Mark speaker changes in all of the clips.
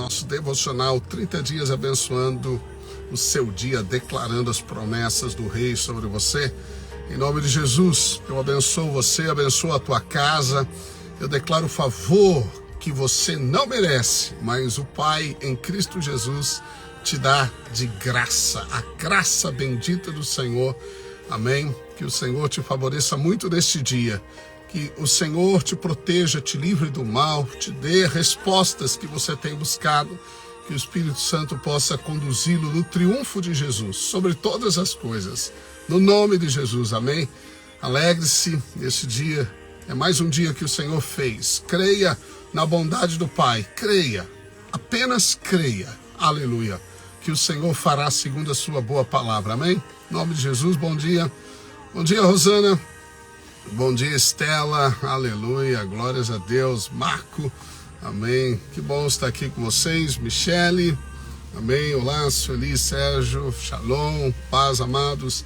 Speaker 1: nosso devocional 30 dias abençoando o seu dia, declarando as promessas do Rei sobre você. Em nome de Jesus, eu abençoo você, abençoo a tua casa. Eu declaro o favor que você não merece, mas o Pai em Cristo Jesus te dá de graça, a graça bendita do Senhor. Amém? Que o Senhor te favoreça muito neste dia. Que o Senhor te proteja, te livre do mal, te dê respostas que você tem buscado. Que o Espírito Santo possa conduzi-lo no triunfo de Jesus, sobre todas as coisas. No nome de Jesus, amém? Alegre-se, esse dia é mais um dia que o Senhor fez. Creia na bondade do Pai, creia, apenas creia. Aleluia. Que o Senhor fará segundo a sua boa palavra, amém? Em nome de Jesus, bom dia. Bom dia, Rosana. Bom dia, Estela, aleluia, glórias a Deus, Marco, amém, que bom estar aqui com vocês, Michele, amém, olá, Sueli, Sérgio, Shalom, paz, amados,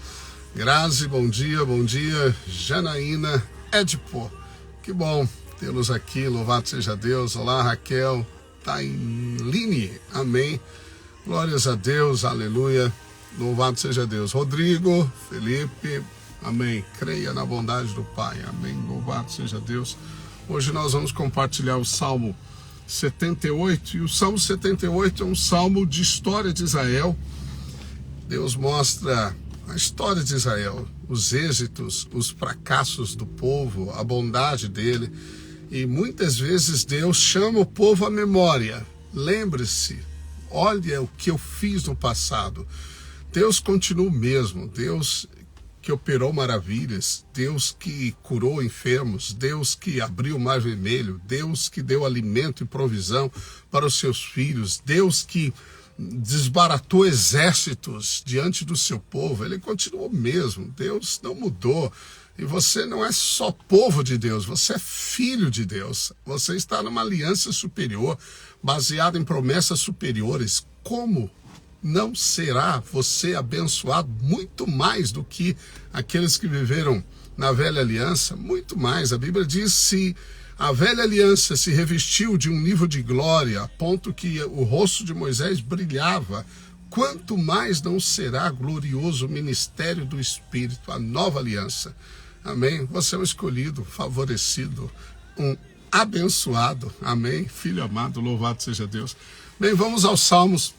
Speaker 1: Grazi, bom dia, Janaína, Edipo, que bom tê-los aqui, louvado seja Deus, olá, Raquel, Tailine, amém, glórias a Deus, aleluia, louvado seja Deus, Rodrigo, Felipe, amém. Creia na bondade do Pai. Amém. Louvado seja Deus. Hoje nós vamos compartilhar o Salmo 78. E o Salmo 78 é um salmo de história de Israel. Deus mostra a história de Israel, os êxitos, os fracassos do povo, a bondade dele. E muitas vezes Deus chama o povo à memória. Lembre-se, olha o que eu fiz no passado. Deus continua o mesmo. Deus que operou maravilhas, Deus que curou enfermos, Deus que abriu o mar vermelho, Deus que deu alimento e provisão para os seus filhos, Deus que desbaratou exércitos diante do seu povo, ele continuou mesmo, Deus não mudou. E você não é só povo de Deus, você é filho de Deus, você está numa aliança superior, baseada em promessas superiores. Como não será você abençoado muito mais do que aqueles que viveram na velha aliança? Muito mais. A Bíblia diz: se a velha aliança se revestiu de um nível de glória, a ponto que o rosto de Moisés brilhava, quanto mais não será glorioso o ministério do Espírito, a nova aliança. Amém? Você é um escolhido, favorecido, um abençoado. Amém? Filho amado, louvado seja Deus. Bem, vamos aos Salmos.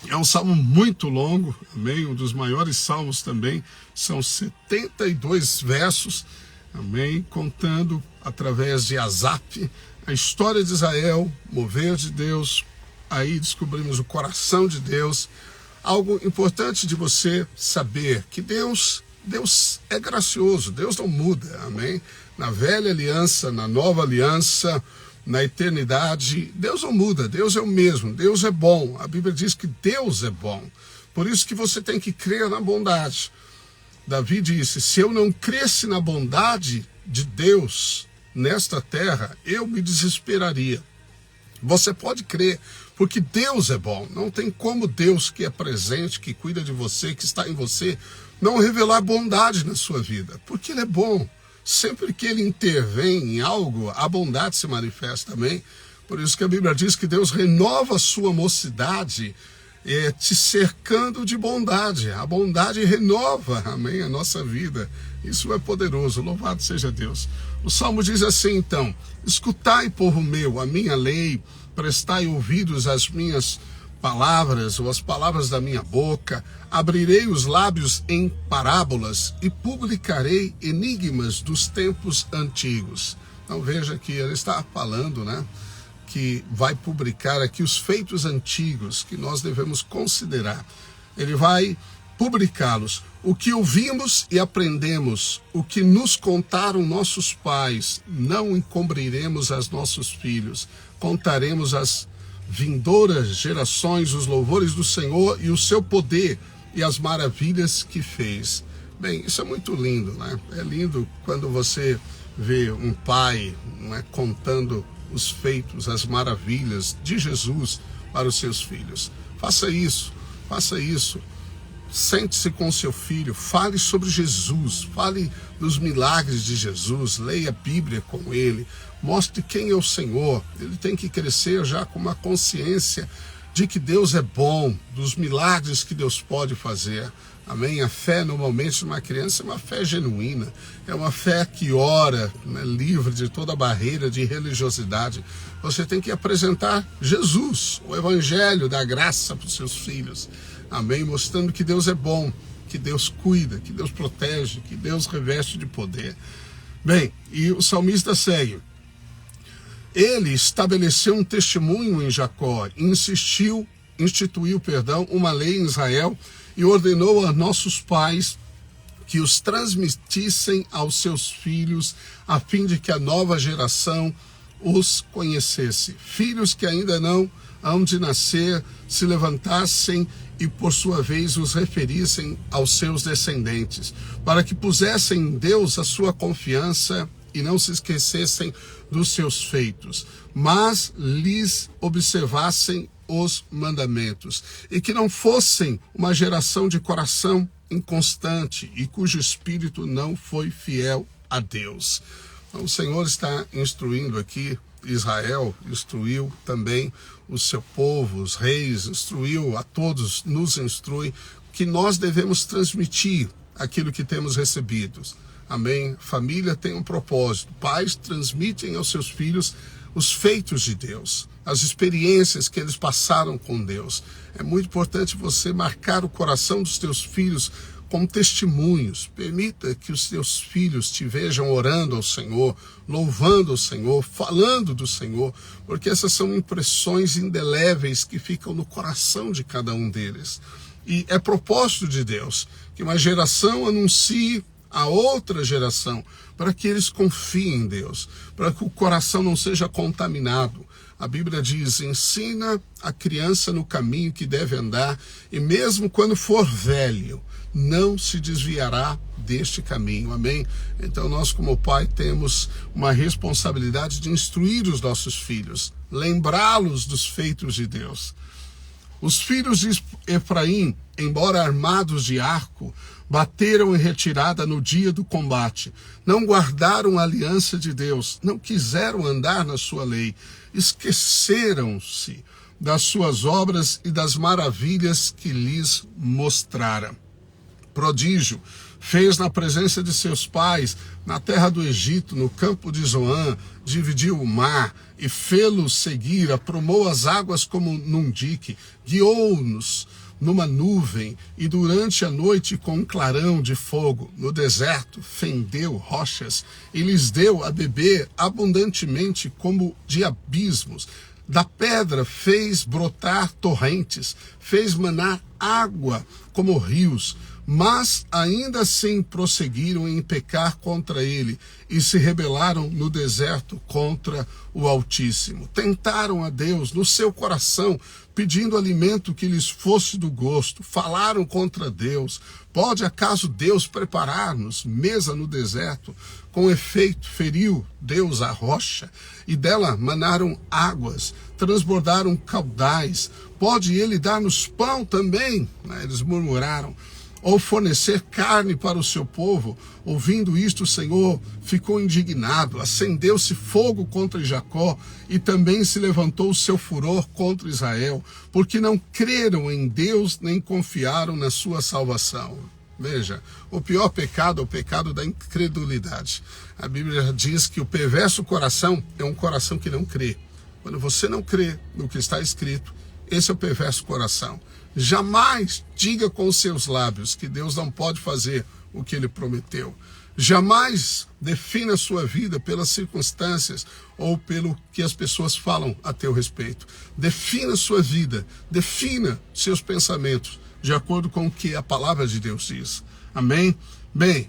Speaker 1: É um salmo muito longo, amém? Um dos maiores salmos também, são 72 versos, amém? Contando através de Asaf a história de Israel, mover de Deus, aí descobrimos o coração de Deus. Algo importante de você saber, que Deus é gracioso, Deus não muda, amém? Na velha aliança, na nova aliança, na eternidade, Deus não muda, Deus é o mesmo, Deus é bom. A Bíblia diz que Deus é bom. Por isso que você tem que crer na bondade. Davi disse: se eu não cresce na bondade de Deus nesta terra, eu me desesperaria. Você pode crer, porque Deus é bom. Não tem como Deus, que é presente, que cuida de você, que está em você, não revelar bondade na sua vida, porque Ele é bom. Sempre que ele intervém em algo, a bondade se manifesta também. Por isso que a Bíblia diz que Deus renova a sua mocidade, te cercando de bondade. A bondade renova, amém, a nossa vida. Isso é poderoso, louvado seja Deus. O Salmo diz assim, então: escutai, povo meu, a minha lei, prestai ouvidos às minhas palavras, ou as palavras da minha boca, abrirei os lábios em parábolas e publicarei enigmas dos tempos antigos. Então veja que ele está falando, né, que vai publicar aqui os feitos antigos que nós devemos considerar. Ele vai publicá-los. O que ouvimos e aprendemos, o que nos contaram nossos pais, não encobriremos aos nossos filhos, contaremos às vindouras gerações os louvores do Senhor e o seu poder e as maravilhas que fez. Bem, isso é muito lindo, né? É lindo quando você vê um pai, né, contando os feitos, as maravilhas de Jesus para os seus filhos. Faça isso, faça isso. Sente-se com seu filho, fale sobre Jesus, fale dos milagres de Jesus, leia a Bíblia com ele, mostre quem é o Senhor. Ele tem que crescer já com uma consciência de que Deus é bom, dos milagres que Deus pode fazer. Amém? A fé, normalmente, de uma criança é uma fé genuína, é uma fé que ora, né, livre de toda barreira de religiosidade. Você tem que apresentar Jesus, o Evangelho da graça para os seus filhos. Amém? Mostrando que Deus é bom, que Deus cuida, que Deus protege, que Deus reveste de poder. Bem, e o salmista segue. Ele estabeleceu um testemunho em Jacó, instituiu, uma lei em Israel e ordenou a nossos pais que os transmitissem aos seus filhos, a fim de que a nova geração os conhecesse. Filhos que ainda não hão de nascer, se levantassem e, por sua vez, os referissem aos seus descendentes, para que pusessem em Deus a sua confiança e não se esquecessem dos seus feitos, mas lhes observassem os mandamentos, e que não fossem uma geração de coração inconstante e cujo espírito não foi fiel a Deus. Então, o Senhor está instruindo aqui Israel, instruiu também o seu povo, os reis, instruiu a todos, nos instrui que nós devemos transmitir aquilo que temos recebido. Amém? Família tem um propósito. Pais transmitem aos seus filhos os feitos de Deus, as experiências que eles passaram com Deus. É muito importante você marcar o coração dos teus filhos com testemunhos. Permita que os teus filhos te vejam orando ao Senhor, louvando ao Senhor, falando do Senhor, porque essas são impressões indeléveis que ficam no coração de cada um deles. E é propósito de Deus que uma geração anuncie a outra geração, para que eles confiem em Deus, para que o coração não seja contaminado. A Bíblia diz, ensina a criança no caminho que deve andar, e mesmo quando for velho, não se desviará deste caminho. Amém? Então nós, como pai, temos uma responsabilidade de instruir os nossos filhos, lembrá-los dos feitos de Deus. Os filhos de Efraim, embora armados de arco, bateram em retirada no dia do combate, não guardaram a aliança de Deus, não quiseram andar na sua lei, esqueceram-se das suas obras e das maravilhas que lhes mostrara. Prodígio fez na presença de seus pais, na terra do Egito, no campo de Zoã, dividiu o mar e fê-los seguir, aprumou as águas como num dique, guiou-nos numa nuvem e durante a noite com um clarão de fogo. No deserto fendeu rochas e lhes deu a beber abundantemente como de abismos. Da pedra fez brotar torrentes, fez manar água como rios, mas ainda assim prosseguiram em pecar contra ele e se rebelaram no deserto contra o Altíssimo. Tentaram a Deus no seu coração, pedindo alimento que lhes fosse do gosto. Falaram contra Deus. Pode acaso Deus preparar-nos mesa no deserto? Com efeito, feriu Deus a rocha, e dela manaram águas, transbordaram caudais. Pode ele dar-nos pão também? Eles murmuraram. Ou fornecer carne para o seu povo. Ouvindo isto, o Senhor ficou indignado, acendeu-se fogo contra Jacó e também se levantou o seu furor contra Israel, porque não creram em Deus nem confiaram na sua salvação. Veja, o pior pecado é o pecado da incredulidade. A Bíblia diz que o perverso coração é um coração que não crê. Quando você não crê no que está escrito, esse é o perverso coração. Jamais diga com os seus lábios que Deus não pode fazer o que ele prometeu. Jamais defina a sua vida pelas circunstâncias ou pelo que as pessoas falam a teu respeito. Defina a sua vida, defina seus pensamentos de acordo com o que a palavra de Deus diz. Amém? Bem,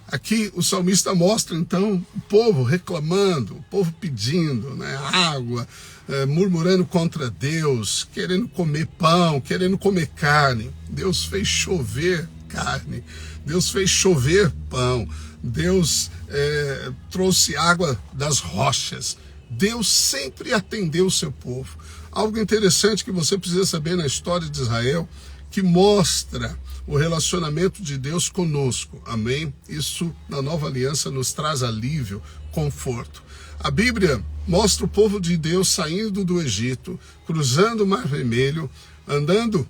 Speaker 1: aqui o salmista mostra então o povo reclamando, o povo pedindo, água, murmurando contra Deus, querendo comer pão, querendo comer carne. Deus fez chover carne, Deus fez chover pão, Deus trouxe água das rochas. Deus sempre atendeu o seu povo. Algo interessante que você precisa saber na história de Israel, que mostra o relacionamento de Deus conosco, amém? Isso na nova aliança nos traz alívio, conforto. A Bíblia mostra o povo de Deus saindo do Egito, cruzando o Mar Vermelho, andando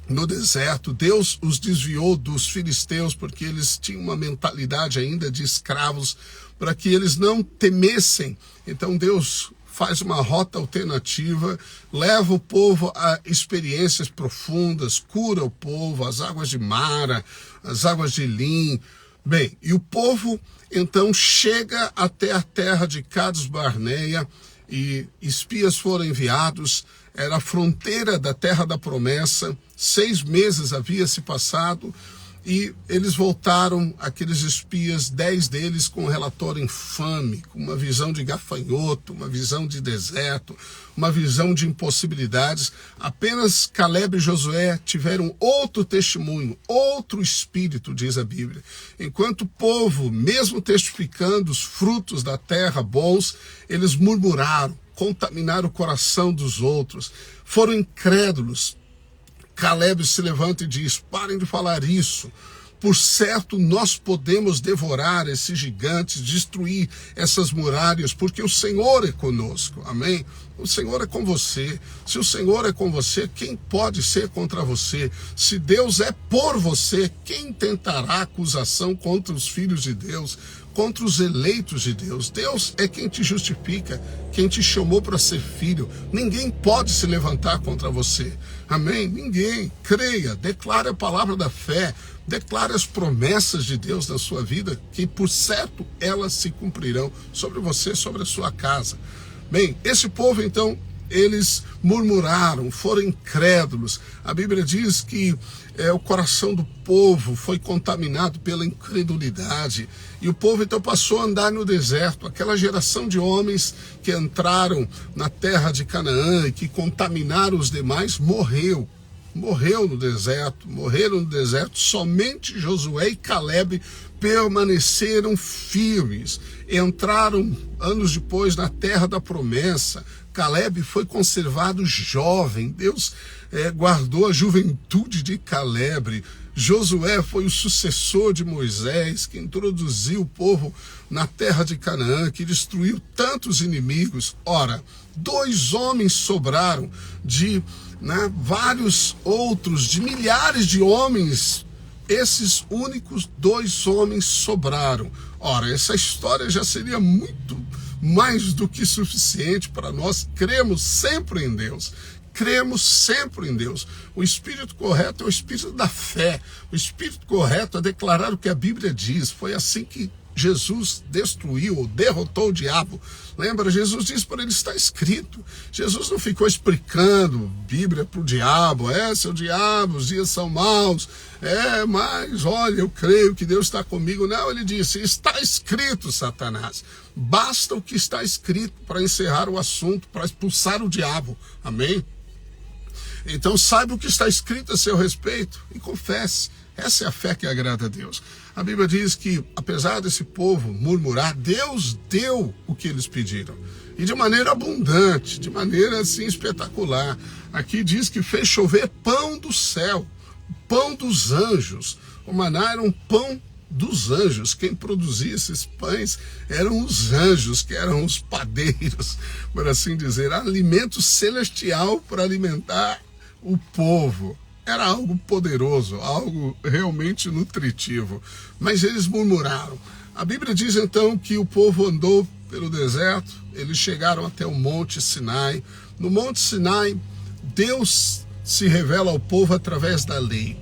Speaker 1: no deserto. Deus os desviou dos filisteus, porque eles tinham uma mentalidade ainda de escravos, para que eles não temessem. Então Deus faz uma rota alternativa, leva o povo a experiências profundas, cura o povo, as águas de Mara, as águas de Elim. Bem, e o povo então chega até a terra de Cades Barneia, e espias foram enviados. Era a fronteira da terra da promessa. 6 meses havia se passado e eles voltaram, aqueles espias, 10 deles com um relatório infame, com uma visão de gafanhoto, uma visão de deserto, uma visão de impossibilidades. Apenas Caleb e Josué tiveram outro testemunho, outro espírito, diz a Bíblia. Enquanto o povo, mesmo testificando os frutos da terra bons, eles murmuraram, contaminaram o coração dos outros, foram incrédulos. Caleb se levanta e diz: parem de falar isso. Por certo, nós podemos devorar esses gigantes, destruir essas muralhas, porque o Senhor é conosco. Amém? O Senhor é com você. Se o Senhor é com você, quem pode ser contra você? Se Deus é por você, quem tentará acusação contra os filhos de Deus, contra os eleitos de Deus? Deus é quem te justifica, quem te chamou para ser filho. Ninguém pode se levantar contra você. Amém? Ninguém. Creia, declare a palavra da fé, declare as promessas de Deus na sua vida, que por certo elas se cumprirão sobre você, sobre a sua casa. Bem, esse povo então, eles murmuraram, foram incrédulos. A Bíblia diz que o coração do povo foi contaminado pela incredulidade. E o povo então passou a andar no deserto. Aquela geração de homens que entraram na terra de Canaã e que contaminaram os demais, morreu no deserto, morreram no deserto. Somente Josué e Caleb permaneceram firmes, entraram anos depois na terra da promessa. Caleb foi conservado jovem, Deus guardou a juventude de Caleb. Josué foi o sucessor de Moisés, que introduziu o povo na terra de Canaã, que destruiu tantos inimigos. Ora, 2 homens sobraram de vários outros, de milhares de homens. Esses únicos 2 homens sobraram. Ora, essa história já seria muito mais do que suficiente para nós cremos sempre em Deus. Cremos sempre em Deus. O espírito correto é o espírito da fé. O espírito correto é declarar o que a Bíblia diz. Foi assim que Jesus destruiu ou derrotou o diabo. Lembra? Jesus disse para ele: está escrito. Jesus não ficou explicando Bíblia para o diabo. Seu diabo, os dias são maus. Mas olha, eu creio que Deus está comigo. Não, ele disse: está escrito, Satanás. Basta o que está escrito para encerrar o assunto, para expulsar o diabo. Amém? Então saiba o que está escrito a seu respeito e confesse. Essa é a fé que agrada a Deus. A Bíblia diz que, apesar desse povo murmurar, Deus deu o que eles pediram. E de maneira abundante, de maneira assim espetacular. Aqui diz que fez chover pão do céu, pão dos anjos. O maná era um pão dos anjos. Quem produzia esses pães eram os anjos, que eram os padeiros, por assim dizer. Alimento celestial para alimentar o povo. Era algo poderoso, algo realmente nutritivo. Mas eles murmuraram. A Bíblia diz então que o povo andou pelo deserto, eles chegaram até o Monte Sinai. No Monte Sinai, Deus se revela ao povo através da lei.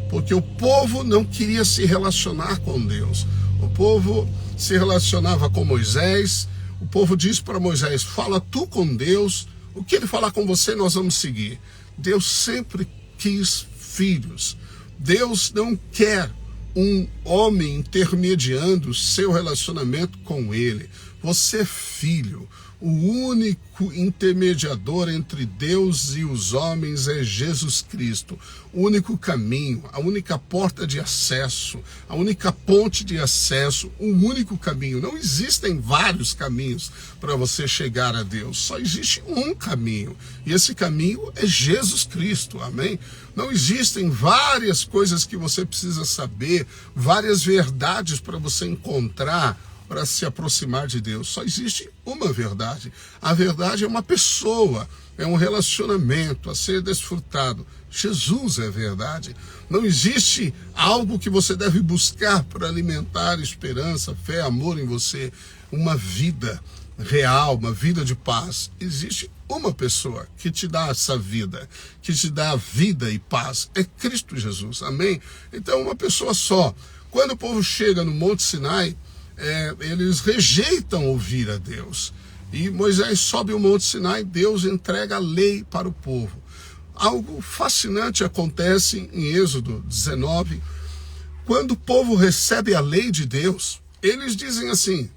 Speaker 1: Porque o povo não queria se relacionar com Deus. O povo se relacionava com Moisés. O povo disse para Moisés: fala tu com Deus. O que ele falar com você, nós vamos seguir. Deus sempre quis filhos. Deus não quer um homem intermediando o seu relacionamento com ele. Você é filho. O único intermediador entre Deus e os homens é Jesus Cristo. O único caminho, a única porta de acesso, a única ponte de acesso, o único caminho. Não existem vários caminhos para você chegar a Deus. Só existe um caminho. E esse caminho é Jesus Cristo. Amém? Não existem várias coisas que você precisa saber, várias verdades para você encontrar para se aproximar de Deus. Só existe uma verdade. A verdade é uma pessoa, é um relacionamento a ser desfrutado. Jesus é a verdade. Não existe algo que você deve buscar para alimentar esperança, fé, amor em você. Uma vida real, uma vida de paz. Existe uma pessoa que te dá essa vida, que te dá vida e paz. É Cristo Jesus. Amém? Então, uma pessoa só. Quando o povo chega no Monte Sinai, eles rejeitam ouvir a Deus. E Moisés sobe o Monte Sinai, Deus entrega a lei para o povo. Algo fascinante acontece em Êxodo 19. Quando o povo recebe a lei de Deus, eles dizem assim: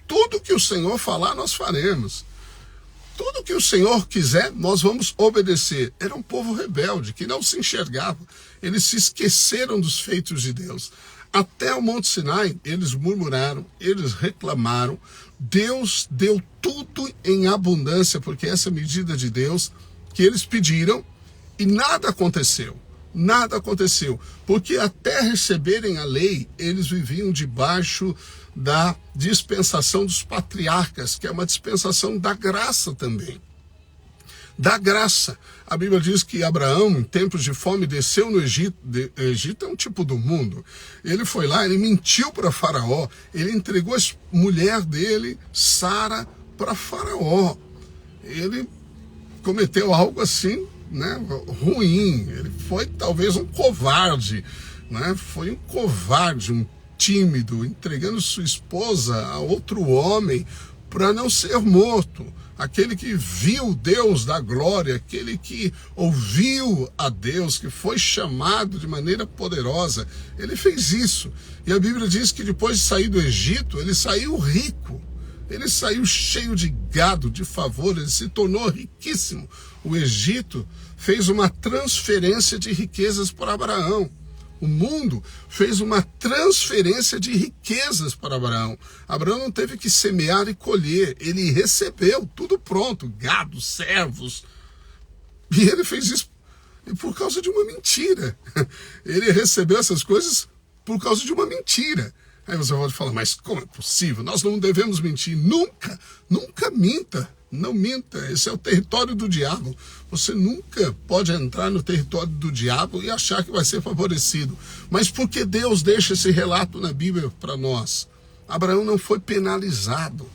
Speaker 1: tudo que o Senhor falar, nós faremos. Tudo que o Senhor quiser, nós vamos obedecer. Era um povo rebelde, que não se enxergava. Eles se esqueceram dos feitos de Deus. Até o Monte Sinai, eles murmuraram, eles reclamaram. Deus deu tudo em abundância, porque essa é a medida de Deus que eles pediram, e nada aconteceu. Nada aconteceu, porque até receberem a lei, eles viviam debaixo da dispensação dos patriarcas, que é uma dispensação da graça também. Da graça. A Bíblia diz que Abraão, em tempos de fome, desceu no Egito. Egito é um tipo do mundo. Ele foi lá, ele mentiu para Faraó, ele entregou a mulher dele, Sara, para Faraó. Ele cometeu algo assim, né, ruim. Ele foi talvez um covarde, né? Foi um covarde, um tímido, entregando sua esposa a outro homem para não ser morto. Aquele que viu Deus da glória, aquele que ouviu a Deus, que foi chamado de maneira poderosa, ele fez isso. E a Bíblia diz que depois de sair do Egito, ele saiu rico. Ele saiu cheio de gado, de favor, ele se tornou riquíssimo. O Egito fez uma transferência de riquezas para Abraão. O mundo fez uma transferência de riquezas para Abraão. Abraão não teve que semear e colher, ele recebeu tudo pronto, gado, servos. E ele fez isso por causa de uma mentira. Ele recebeu essas coisas por causa de uma mentira. Aí você pode falar, mas como é possível? Nós não devemos mentir. Nunca, nunca minta. Não minta, esse é o território do diabo. Você nunca pode entrar no território do diabo e achar que vai ser favorecido. Mas por que Deus deixa esse relato na Bíblia para nós? Abraão não foi penalizado.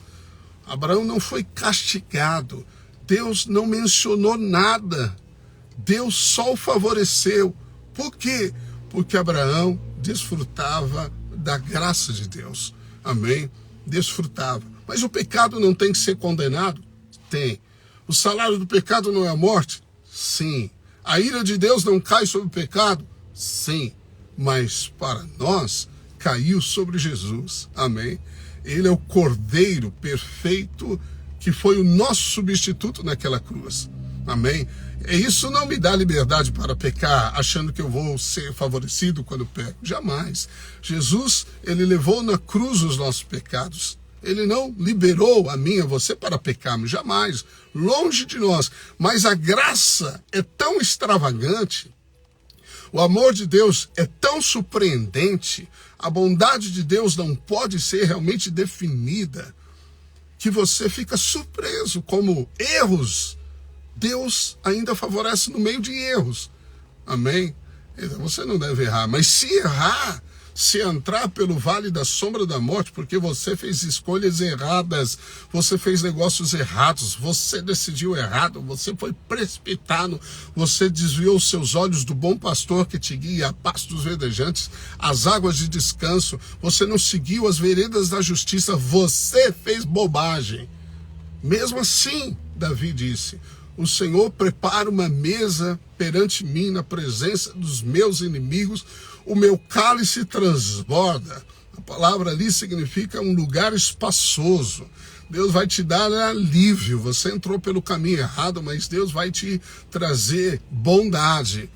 Speaker 1: Abraão não foi castigado. Deus não mencionou nada. Deus só o favoreceu. Por quê? Porque Abraão desfrutava da graça de Deus. Amém? Desfrutava. Mas o pecado não tem que ser condenado? Tem. O salário do pecado não é a morte? Sim. A ira de Deus não cai sobre o pecado? Sim. Mas para nós, caiu sobre Jesus. Amém? Ele é o Cordeiro perfeito que foi o nosso substituto naquela cruz. Amém? E isso não me dá liberdade para pecar, achando que eu vou ser favorecido quando peco. Jamais. Jesus, ele levou na cruz os nossos pecados. Ele não liberou a mim e a você para pecarmos, jamais, longe de nós. Mas a graça é tão extravagante, o amor de Deus é tão surpreendente, a bondade de Deus não pode ser realmente definida, que você fica surpreso como erros, Deus ainda favorece no meio de erros. Amém? Então você não deve errar, mas se errar, se entrar pelo vale da sombra da morte, porque você fez escolhas erradas, você fez negócios errados, você decidiu errado, você foi precipitado, você desviou os seus olhos do bom pastor que te guia a pastos verdejantes, as águas de descanso, você não seguiu as veredas da justiça, você fez bobagem. Mesmo assim, Davi disse, o Senhor prepara uma mesa perante mim na presença dos meus inimigos, o meu cálice transborda. A palavra ali significa um lugar espaçoso. Deus vai te dar alívio. Você entrou pelo caminho errado, mas Deus vai te trazer bondade.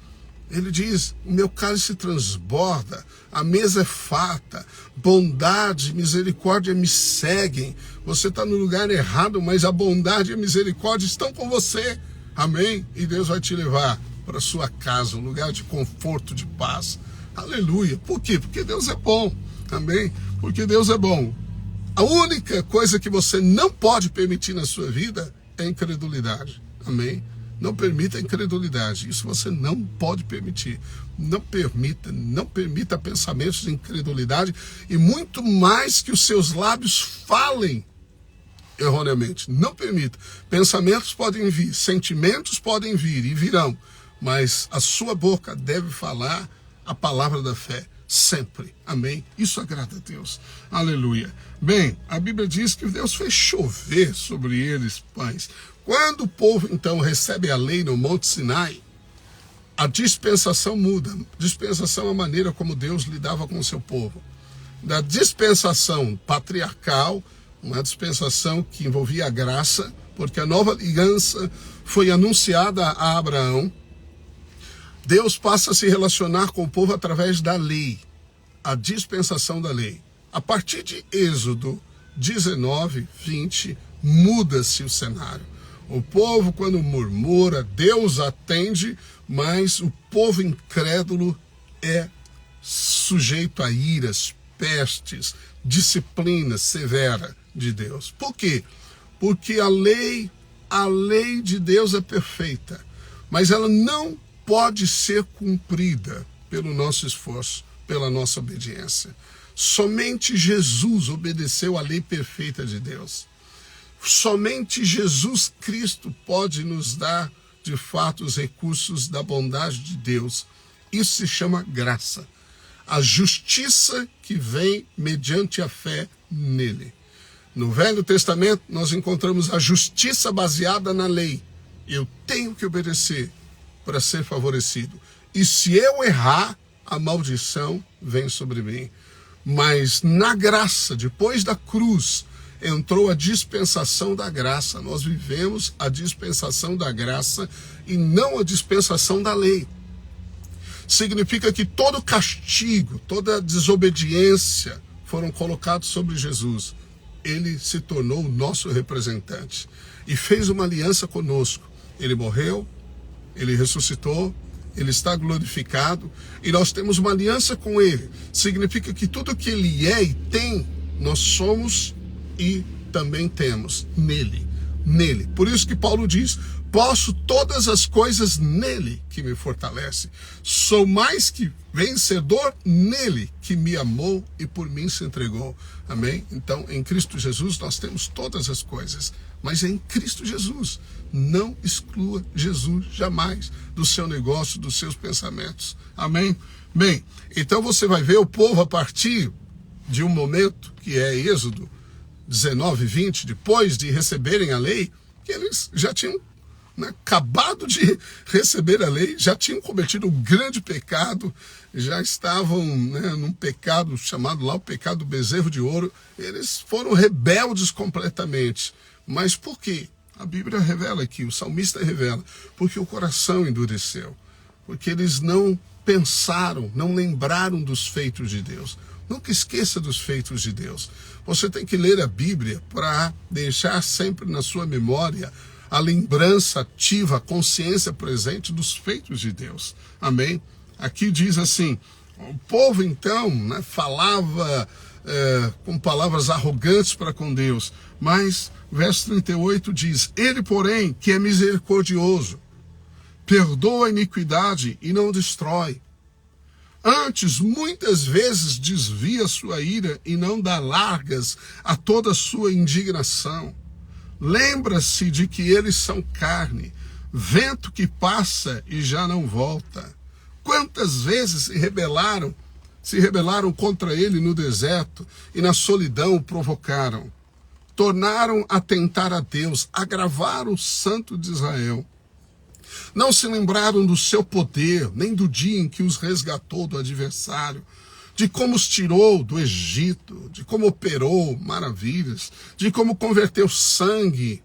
Speaker 1: Ele diz, o meu cálice transborda, a mesa é farta, bondade e misericórdia me seguem. Você está no lugar errado, mas a bondade e a misericórdia estão com você. Amém? E Deus vai te levar para a sua casa, um lugar de conforto, de paz. Aleluia. Por quê? Porque Deus é bom. Amém? Porque Deus é bom. A única coisa que você não pode permitir na sua vida é a incredulidade. Amém? Não permita a incredulidade. Isso você não pode permitir. Não permita pensamentos de incredulidade e muito mais que os seus lábios falem erroneamente. Não permita. Pensamentos podem vir, sentimentos podem vir e virão, mas a sua boca deve falar a palavra da fé. Sempre. Amém? Isso agrada a Deus. Aleluia. Bem, a Bíblia diz que Deus fez chover sobre eles pães. Quando o povo, então, recebe a lei no Monte Sinai, a dispensação muda. Dispensação é a maneira como Deus lidava com o seu povo. Da dispensação patriarcal, uma dispensação que envolvia a graça, porque a nova aliança foi anunciada a Abraão. Deus passa a se relacionar com o povo através da lei, a dispensação da lei. A partir de Êxodo 19, 20, muda-se o cenário. O povo, quando murmura, Deus atende, mas o povo incrédulo é sujeito a iras, pestes, disciplina severa de Deus. Por quê? Porque a lei de Deus é perfeita, mas ela não pode ser cumprida pelo nosso esforço, pela nossa obediência. Somente Jesus obedeceu à lei perfeita de Deus. Somente Jesus Cristo pode nos dar, de fato, os recursos da bondade de Deus. Isso se chama graça. A justiça que vem mediante a fé nele. No Velho Testamento, nós encontramos a justiça baseada na lei. Eu tenho que obedecer para ser favorecido. E se eu errar, a maldição vem sobre mim. Mas na graça, depois da cruz, entrou a dispensação da graça. Nós vivemos a dispensação da graça e não a dispensação da lei. Significa que todo castigo, toda desobediência foram colocados sobre Jesus. Ele se tornou o nosso representante e fez uma aliança conosco. Ele morreu, ele ressuscitou, ele está glorificado e nós temos uma aliança com ele. Significa que tudo que ele é e tem, nós somos e também temos nele. Por isso que Paulo diz, posso todas as coisas nele que me fortalece. Sou mais que vencedor nele que me amou e por mim se entregou. Amém? Então, em Cristo Jesus nós temos todas as coisas, mas é em Cristo Jesus. Não exclua Jesus jamais do seu negócio, dos seus pensamentos. Amém? Bem, então você vai ver o povo a partir de um momento que é Êxodo 19, 20, depois de receberem a lei, que eles já tinham acabado de receber a lei, já tinham cometido um grande pecado, já estavam num pecado chamado lá o pecado do bezerro de ouro. Eles foram rebeldes completamente. Mas por quê? A Bíblia revela aqui, o salmista revela, porque o coração endureceu, porque eles não pensaram, não lembraram dos feitos de Deus. Nunca esqueça dos feitos de Deus. Você tem que ler a Bíblia para deixar sempre na sua memória a lembrança ativa, a consciência presente dos feitos de Deus. Amém? Aqui diz assim, o povo então falava com palavras arrogantes para com Deus, mas verso 38 diz, ele porém que é misericordioso, perdoa a iniquidade e não destrói. Antes, muitas vezes desvia sua ira e não dá largas a toda a sua indignação. Lembra-se de que eles são carne, vento que passa e já não volta. Quantas vezes se rebelaram contra ele no deserto e na solidão o provocaram. tornaram a tentar a Deus, agravaram o Santo de Israel. Não se lembraram do seu poder, nem do dia em que os resgatou do adversário, de como os tirou do Egito, de como operou maravilhas, de como converteu sangue,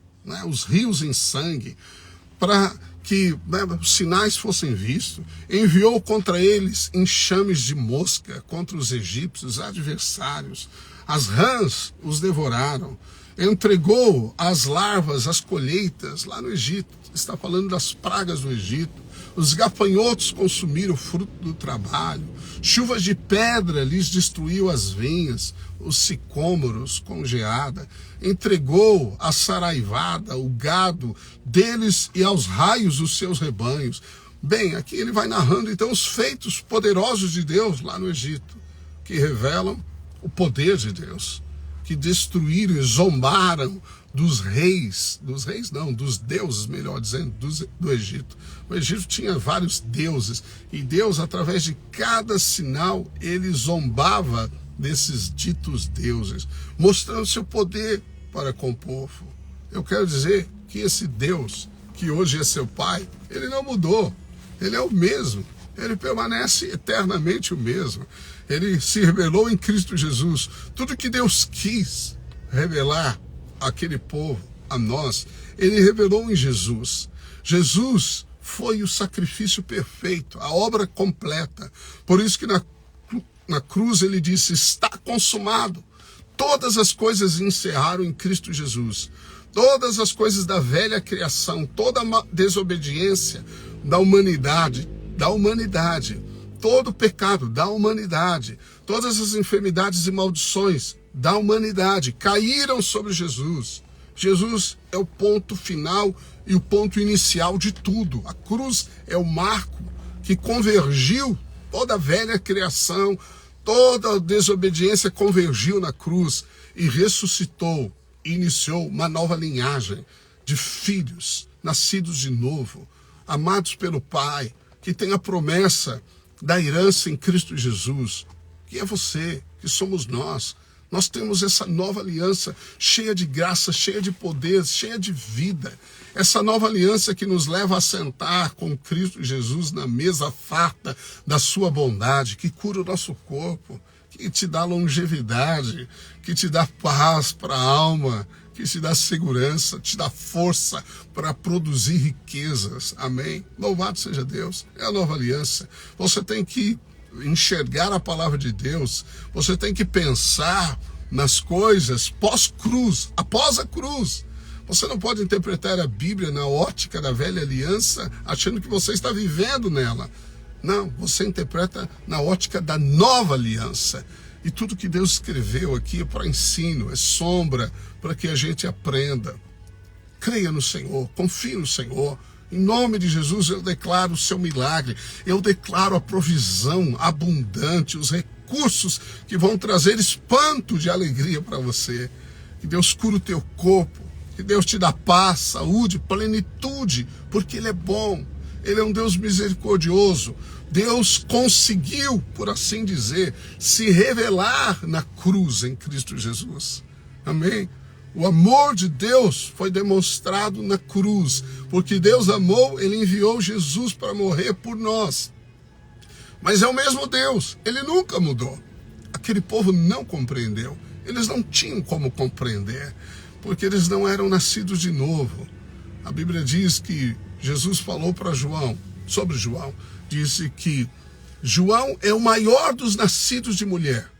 Speaker 1: os rios em sangue, para que os sinais fossem vistos. Enviou contra eles enxames de mosca, contra os egípcios, adversários. As rãs os devoraram. Entregou as larvas, as colheitas lá no Egito. Está falando das pragas do Egito. Os gafanhotos consumiram o fruto do trabalho. Chuvas de pedra lhes destruiu as vinhas, os sicômoros com geada. Entregou a saraivada, o gado deles e aos raios os seus rebanhos. Bem, aqui ele vai narrando então os feitos poderosos de Deus lá no Egito, que revelam o poder de Deus, que destruíram e zombaram dos deuses, melhor dizendo, do Egito. O Egito tinha vários deuses, e Deus, através de cada sinal, ele zombava desses ditos deuses, mostrando seu poder para com o povo. Eu quero dizer que esse Deus, que hoje é seu Pai, ele não mudou, ele é o mesmo, ele permanece eternamente o mesmo. Ele se revelou em Cristo Jesus. Tudo que Deus quis revelar àquele povo, a nós, ele revelou em Jesus. Jesus foi o sacrifício perfeito, a obra completa. Por isso que na cruz ele disse: está consumado. Todas as coisas encerraram em Cristo Jesus. Todas as coisas da velha criação, toda a desobediência da humanidade, todo o pecado da humanidade, todas as enfermidades e maldições da humanidade caíram sobre Jesus. Jesus é o ponto final e o ponto inicial de tudo. A cruz é o marco que convergiu toda a velha criação, toda a desobediência convergiu na cruz e ressuscitou, e iniciou uma nova linhagem de filhos nascidos de novo, amados pelo Pai, que tem a promessa da herança em Cristo Jesus, que é você, que somos nós. Nós temos essa nova aliança cheia de graça, cheia de poder, cheia de vida. Essa nova aliança que nos leva a sentar com Cristo Jesus na mesa farta da sua bondade, que cura o nosso corpo, que te dá longevidade, que te dá paz para a alma, que te dá segurança, te dá força para produzir riquezas. Amém? Louvado seja Deus. É a nova aliança. Você tem que enxergar a palavra de Deus, você tem que pensar nas coisas pós-cruz, após a cruz. Você não pode interpretar a Bíblia na ótica da velha aliança, achando que você está vivendo nela. Não, você interpreta na ótica da nova aliança. E tudo que Deus escreveu aqui é para ensino, é sombra, para que a gente aprenda. Creia no Senhor, confie no Senhor. Em nome de Jesus, eu declaro o seu milagre. Eu declaro a provisão abundante, os recursos que vão trazer espanto de alegria para você. Que Deus cura o teu corpo. Que Deus te dá paz, saúde, plenitude, porque Ele é bom. Ele é um Deus misericordioso. Deus conseguiu, por assim dizer, se revelar na cruz em Cristo Jesus. Amém? O amor de Deus foi demonstrado na cruz, porque Deus amou, Ele enviou Jesus para morrer por nós. Mas é o mesmo Deus, Ele nunca mudou. Aquele povo não compreendeu, eles não tinham como compreender, porque eles não eram nascidos de novo. A Bíblia diz que Jesus falou para João, sobre João, disse que João é o maior dos nascidos de mulher.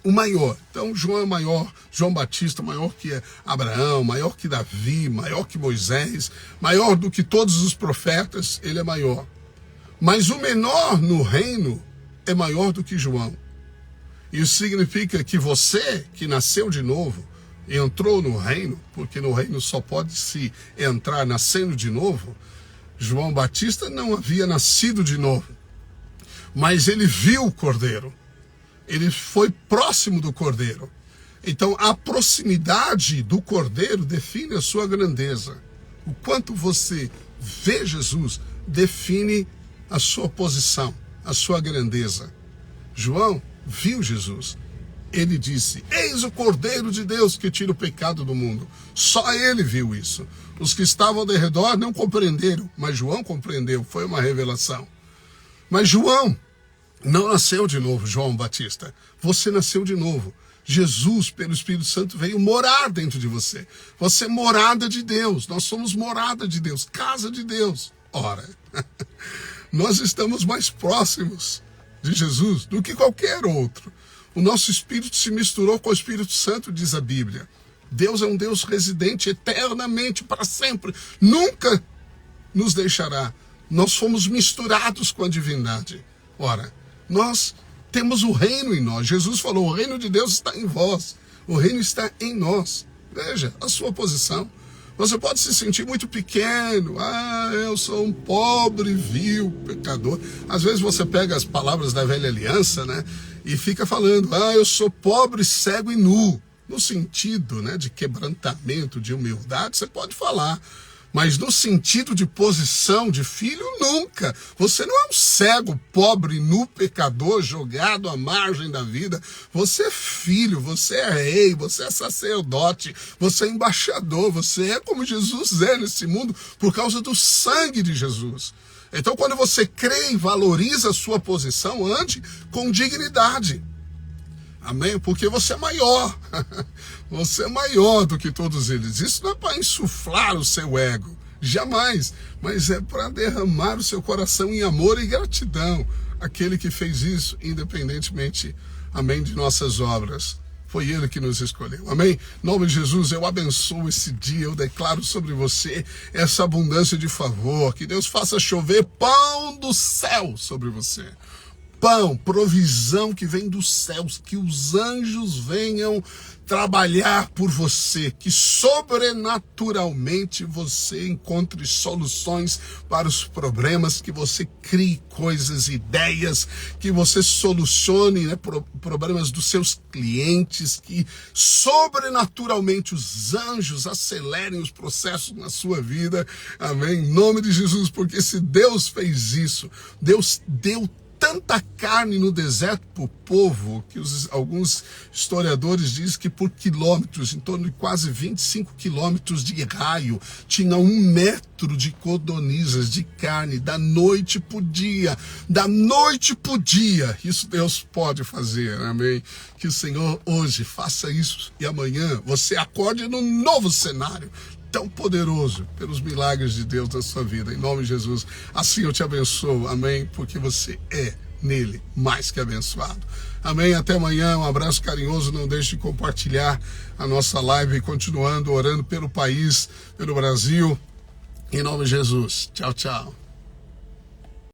Speaker 1: O maior. Então João é maior, João Batista maior que Abraão, maior que Davi, maior que Moisés, maior do que todos os profetas, ele é maior. Mas o menor no reino é maior do que João. Isso significa que você, que nasceu de novo, entrou no reino, porque no reino só pode se entrar nascendo de novo. João Batista não havia nascido de novo, mas ele viu o Cordeiro. Ele foi próximo do Cordeiro. Então, a proximidade do Cordeiro define a sua grandeza. O quanto você vê Jesus define a sua posição, a sua grandeza. João viu Jesus. ele disse: eis o Cordeiro de Deus que tira o pecado do mundo. Só ele viu isso. Os que estavam ao redor não compreenderam, mas João compreendeu, foi uma revelação. Mas João não nasceu de novo, João Batista. Você nasceu de novo. Jesus, pelo Espírito Santo, veio morar dentro de você. Você é morada de Deus. Nós somos morada de Deus, casa de Deus. Ora, nós estamos mais próximos de Jesus do que qualquer outro. O nosso espírito se misturou com o Espírito Santo, diz a Bíblia. Deus é um Deus residente eternamente, para sempre. Nunca nos deixará. Nós fomos misturados com a divindade. Ora, nós temos o reino em nós. Jesus falou: o reino de Deus está em vós. O reino está em nós. Veja a sua posição. Você pode se sentir muito pequeno. Eu sou um pobre, vil pecador. Às vezes você pega as palavras da velha aliança, né? E fica falando: eu sou pobre, cego e nu. No sentido, né, de quebrantamento, de humildade, você pode falar. Mas no sentido de posição de filho, nunca. Você não é um cego, pobre, nu, pecador, jogado à margem da vida. Você é filho, você é rei, você é sacerdote, você é embaixador, você é como Jesus é nesse mundo por causa do sangue de Jesus. Então, quando você crê e valoriza a sua posição, ande com dignidade. Amém? Porque você é maior. Você é maior do que todos eles. Isso não é para insuflar o seu ego. Jamais. Mas é para derramar o seu coração em amor e gratidão. Aquele que fez isso, independentemente, amém, de nossas obras. Foi ele que nos escolheu. Amém? Em nome de Jesus, eu abençoo esse dia. Eu declaro sobre você essa abundância de favor. Que Deus faça chover pão do céu sobre você. Pão, provisão que vem dos céus, que os anjos venham trabalhar por você, que sobrenaturalmente você encontre soluções para os problemas, que você crie coisas, ideias, que você solucione, né, problemas dos seus clientes, que sobrenaturalmente os anjos acelerem os processos na sua vida, amém? Em nome de Jesus, porque se Deus fez isso, Deus deu tanta carne no deserto para o povo, que alguns historiadores dizem que por quilômetros, em torno de quase 25 quilômetros de raio, tinha 1 metro de codornizas de carne, da noite para o dia. Da noite para o dia. Isso Deus pode fazer, amém? Que o Senhor hoje faça isso e amanhã você acorde num novo cenário. Tão poderoso pelos milagres de Deus na sua vida, em nome de Jesus. Assim eu te abençoo, amém, porque você é nele mais que abençoado. Amém, até amanhã, um abraço carinhoso, não deixe de compartilhar a nossa live, continuando orando pelo país, pelo Brasil, em nome de Jesus. Tchau, tchau.